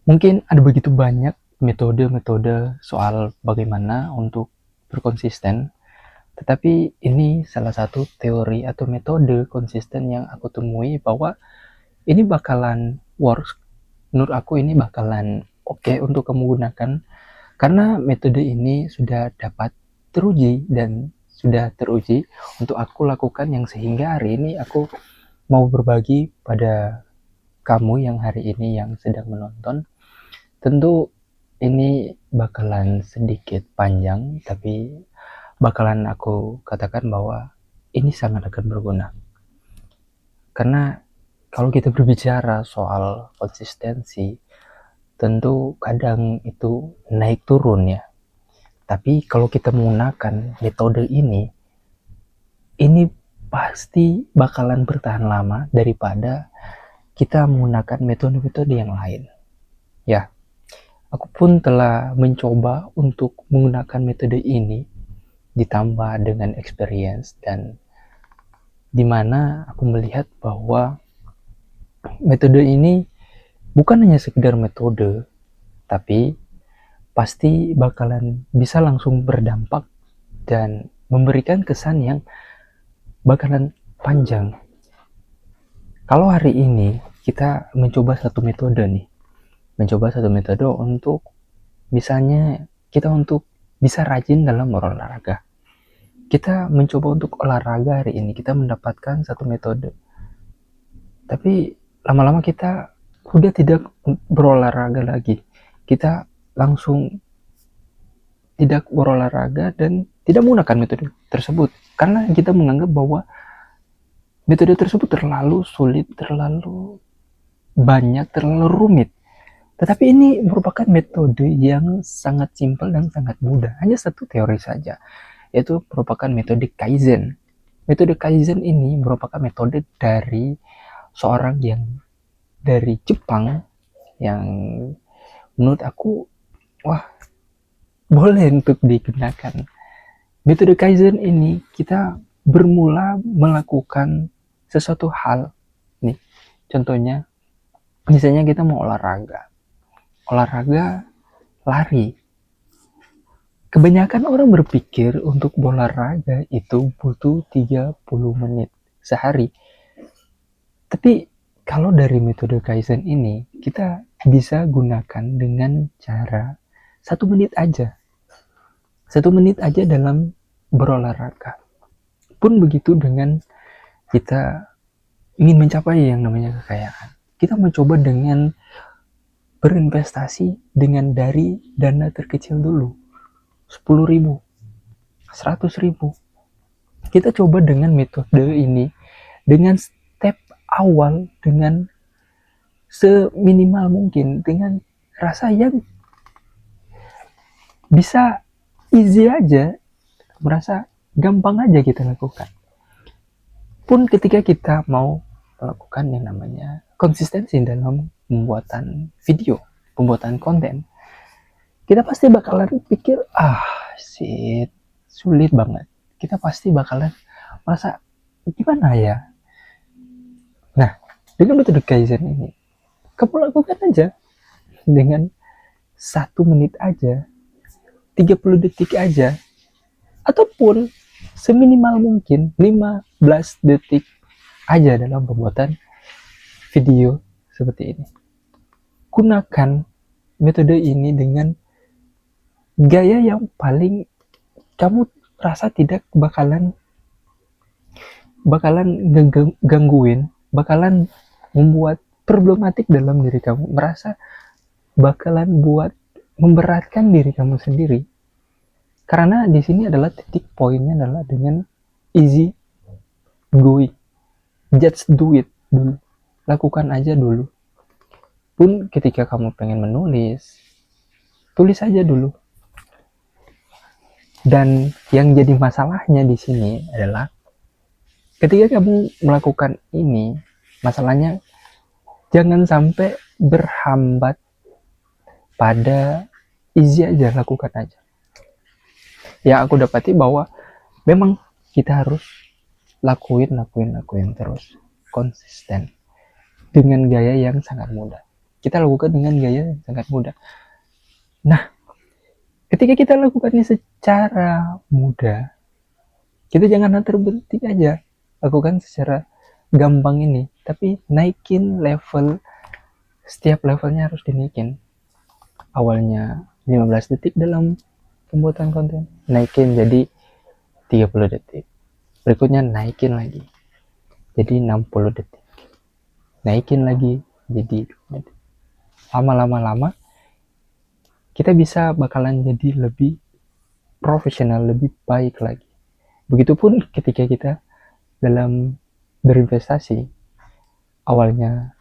Mungkin ada begitu banyak metode-metode soal bagaimana untuk berkonsisten, tetapi ini salah satu teori atau metode konsisten yang aku temui bahwa ini bakalan works. Menurut aku ini bakalan oke untuk kamu gunakan karena metode ini sudah dapat teruji dan sudah teruji untuk aku lakukan, yang sehingga hari ini aku mau berbagi pada kamu yang hari ini yang sedang menonton. Tentu ini bakalan sedikit panjang, tapi bakalan aku katakan bahwa ini sangat akan berguna. Karena kalau kita berbicara soal konsistensi, tentu kadang itu naik turun ya. Tapi kalau kita menggunakan metode ini pasti bakalan bertahan lama daripada kita menggunakan metode-metode yang lain. Ya, aku pun telah mencoba untuk menggunakan metode ini ditambah dengan experience, dan dimana aku melihat bahwa metode ini bukan hanya sekedar metode, tapi pasti bakalan bisa langsung berdampak dan memberikan kesan yang bakalan panjang. Kalau hari ini kita mencoba satu metode untuk misalnya kita untuk bisa rajin dalam berolahraga. Kita mencoba untuk olahraga hari ini, kita mendapatkan satu metode. Tapi lama-lama kita udah tidak berolahraga lagi. Kita langsung tidak berolahraga dan tidak menggunakan metode tersebut karena kita menganggap bahwa metode tersebut terlalu sulit, terlalu banyak, terlalu rumit. Tetapi ini merupakan metode yang sangat simpel dan sangat mudah. Hanya satu teori saja, yaitu merupakan metode Kaizen. Metode Kaizen ini merupakan metode dari seorang yang dari Jepang yang menurut aku, wah, boleh untuk digunakan. Metode Kaizen ini kita bermula melakukan sesuatu hal. Nih, contohnya, misalnya kita mau olahraga lari. Kebanyakan orang berpikir untuk berolahraga itu butuh 30 menit sehari. Tapi kalau dari metode Kaizen ini, kita bisa gunakan dengan cara 1 menit aja. 1 menit aja dalam berolahraga. Pun begitu dengan kita ingin mencapai yang namanya kekayaan. Kita mencoba dengan berinvestasi dengan dari dana terkecil dulu, 10.000, 100.000. Kita coba dengan metode ini, dengan step awal, dengan seminimal mungkin, dengan rasa yang bisa easy aja, merasa gampang aja kita lakukan. Pun ketika kita mau melakukan yang namanya konsistensi dalam pembuatan video, pembuatan konten, kita pasti bakalan pikir, shit, sulit banget. Kita pasti bakalan merasa, gimana ya? Nah, dengan metode Kaizen ini, kamu lakukan aja dengan 1 menit aja, 30 detik aja, ataupun seminimal mungkin 15 detik aja dalam pembuatan video seperti ini. Gunakan metode ini dengan gaya yang paling kamu rasa tidak bakalan gangguin, bakalan membuat problematik dalam diri kamu, merasa bakalan buat memberatkan diri kamu sendiri. Karena di sini adalah titik poinnya adalah dengan easy going. Just do it dulu. Lakukan aja dulu. Pun ketika kamu pengen menulis, tulis aja dulu. Dan yang jadi masalahnya di sini adalah ketika kamu melakukan ini, masalahnya jangan sampai berhambat pada easy aja, lakukan aja. Ya, aku dapati bahwa memang kita harus lakuin terus, konsisten, dengan gaya yang sangat mudah. kita lakukan dengan gaya yang sangat mudah. Nah, ketika kita lakukannya secara mudah, kita jangan terbentik aja lakukan secara gampang ini, tapi naikin level. Setiap levelnya harus dinaikin. Awalnya 15 detik dalam pembuatan konten, naikin jadi 30 detik. Berikutnya naikin lagi jadi 60 detik. Naikin lagi jadi 2 detik. Lama-lama kita bisa bakalan jadi lebih profesional, lebih baik lagi. Begitupun ketika kita dalam berinvestasi, awalnya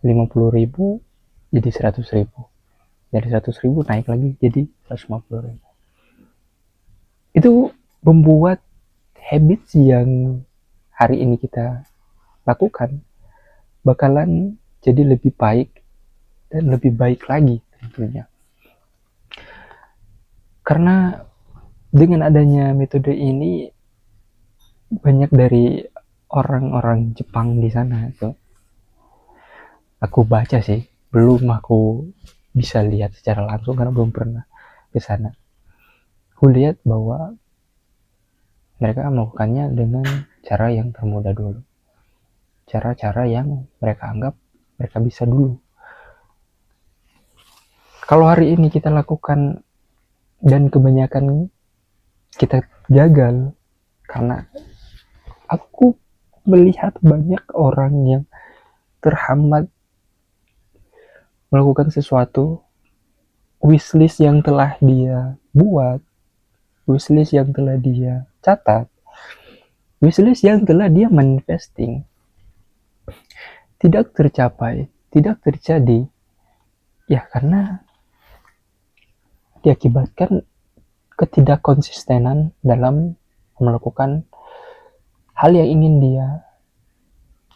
50.000 jadi 100.000, dari 100.000 naik lagi jadi 150.000. Itu membuat habits yang hari ini kita lakukan bakalan jadi lebih baik dan lebih baik lagi tentunya. Karena dengan adanya metode ini, banyak dari orang-orang Jepang di sana itu, aku baca sih, belum aku bisa lihat secara langsung karena belum pernah ke sana. Aku lihat bahwa mereka melakukannya dengan cara yang termudah dulu, cara-cara yang mereka anggap mereka bisa dulu. Kalau hari ini kita lakukan dan kebanyakan kita gagal, karena aku melihat banyak orang yang terhambat melakukan sesuatu. Wishlist yang telah dia buat, wishlist yang telah dia catat, wishlist yang telah dia manifesting, tidak tercapai, tidak terjadi, ya karena diakibatkan ketidakkonsistenan dalam melakukan hal yang ingin dia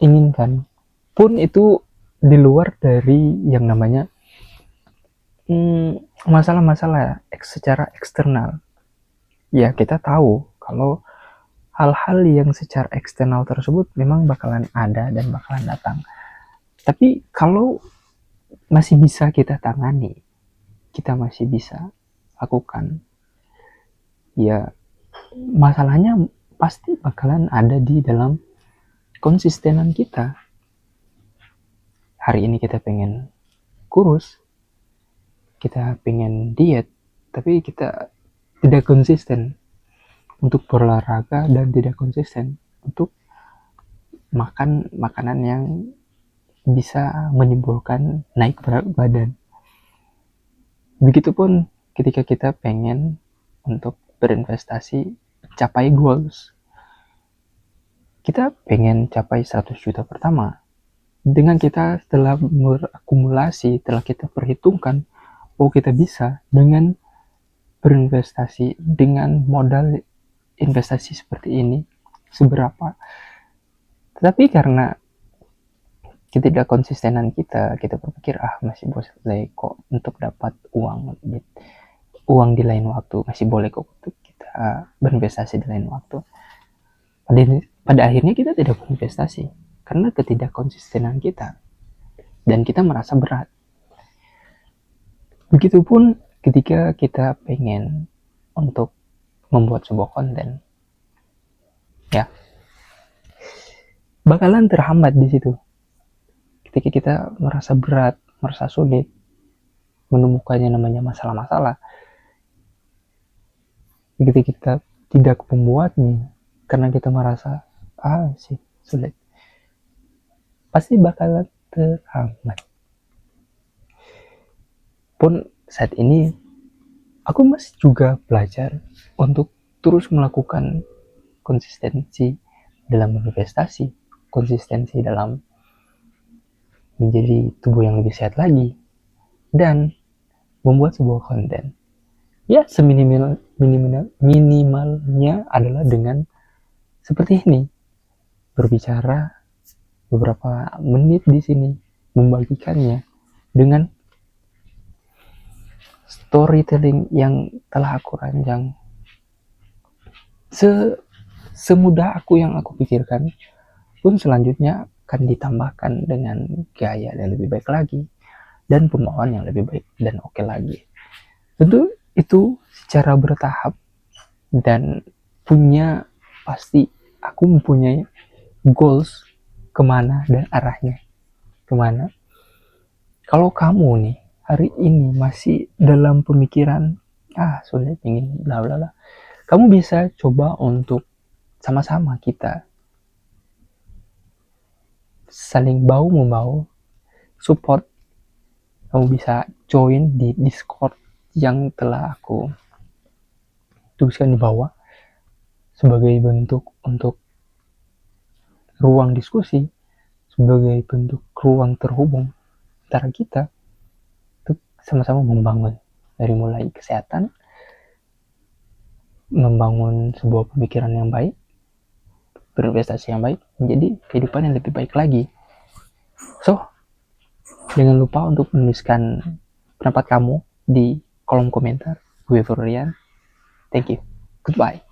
inginkan, pun itu di luar dari yang namanya masalah-masalah secara eksternal. Ya kita tahu kalau hal-hal yang secara eksternal tersebut memang bakalan ada dan bakalan datang. Tapi kalau masih bisa kita tangani, kita masih bisa lakukan, ya masalahnya pasti bakalan ada di dalam konsistenan kita. Hari ini kita pengen kurus, kita pengen diet, tapi kita tidak konsisten untuk berolahraga dan tidak konsisten untuk makan makanan yang bisa menimbulkan naik berat badan. Begitupun ketika kita pengen untuk berinvestasi, capai goals. Kita pengen capai 100 juta pertama. Dengan kita setelah berakumulasi, setelah kita perhitungkan, oh kita bisa dengan berinvestasi dengan modal investasi seperti ini seberapa. Tetapi karena ketidakkonsistenan kita berpikir masih boleh kok untuk dapat uang di lain waktu, masih boleh kok untuk kita berinvestasi di lain waktu. Pada akhirnya kita tidak berinvestasi karena ketidakkonsistenan kita dan kita merasa berat. Begitupun ketika kita pengen untuk membuat sebuah konten, ya bakalan terhambat di situ. Ketika kita merasa berat, merasa sulit menemukannya namanya masalah-masalah, ketika kita tidak membuatnya karena kita merasa sih sulit, pasti bakalan terhambat. Pun saat ini aku masih juga belajar untuk terus melakukan konsistensi dalam investasi, konsistensi dalam menjadi tubuh yang lebih sehat lagi, dan membuat sebuah konten. Ya minimalnya adalah dengan seperti ini, berbicara beberapa menit di sini, membagikannya dengan storytelling yang telah aku rancang semudah yang aku pikirkan. Pun selanjutnya akan ditambahkan dengan gaya yang lebih baik lagi, dan pembawaan yang lebih baik dan oke lagi. Tentu itu secara bertahap, dan pasti aku mempunyai goals kemana dan arahnya kemana. Kalau kamu nih hari ini masih dalam pemikiran sulit ingin bla bla bla, kamu bisa coba untuk sama-sama kita saling bahu membahu support. Kamu bisa join di Discord yang telah aku tuliskan di bawah sebagai bentuk untuk ruang diskusi, sebagai bentuk ruang terhubung antara kita untuk sama-sama membangun, dari mulai kesehatan, membangun sebuah pemikiran yang baik, berprestasi yang baik, menjadi kehidupan yang lebih baik lagi. So, jangan lupa untuk menuliskan pendapat kamu di kolom komentar. Gue Florian. Thank you. Goodbye.